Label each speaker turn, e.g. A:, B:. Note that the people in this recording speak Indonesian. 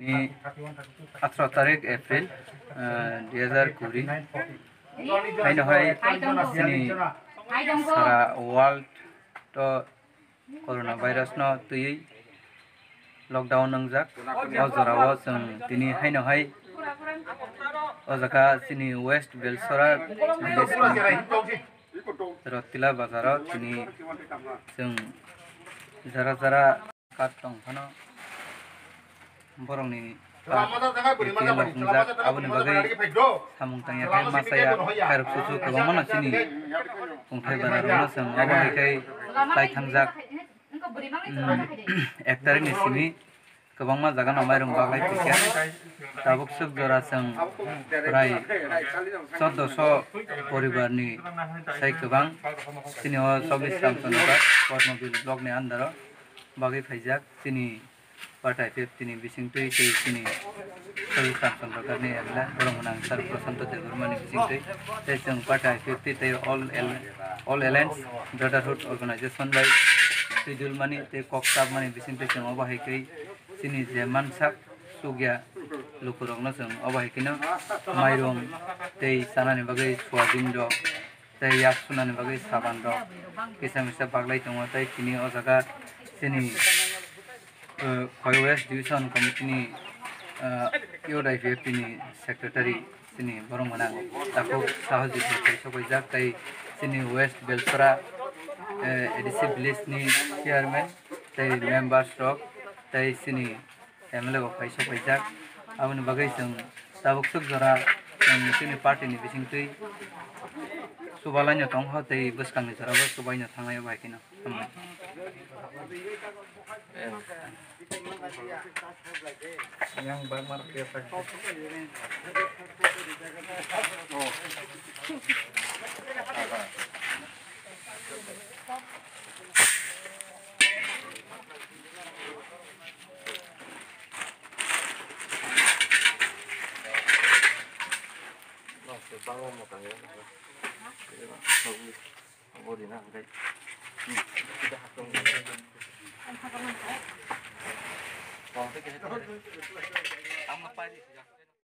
A: ini 18 tarik April 2020 hainohai sini sara world to coronavirus no tui lockdown nangjak o jorao जों tini hainohai o jaga sini west belsora rotila bazaro tini जों jara jara kat tongfano borongni aboni bagai samung tangya kai masaya kairuk susu kabangmano sini kungthai banarano जों aboni kai lai thangjak 1 tarik ni sini kabangma jaga no mairung baglai tiken tabuk suk jora जों prai 1400 poribarni sai kabang sini o 24 samsonora Kormobil blog ni andaro bagai faijak sini partai pep sini bisingtui tei sini sai samsonora ni alla borong nang sar prosanto te gurmani bisingtui tei जों partai pep tei all alliance brotherhood organization by schedule mani tei koktab mani bisingtui जों obahai kai sini je mansak sugya lukurokno जों obahai kino mairung tei sanani bagai soyabin do tei yak sunani bagai saban do kisa misa baglai tongo tei kini o jaga sini West Division Committee ni UDIPF ni secretary sini borong manang tapu sahaji tei sokojak tei sini West Belsora ADC village ni chairman tei members rok tei sini MLA ko pai sokojak aboni bagai जों tabuk suk jora sini party ni bisingtui subalanya tongho tei bwskang ni jorabo subaina thangnai bai kino yang bang market bangun makan ya. Bagus di nang dai. Sudah hatung. Kalau kita tamat pagi sudah.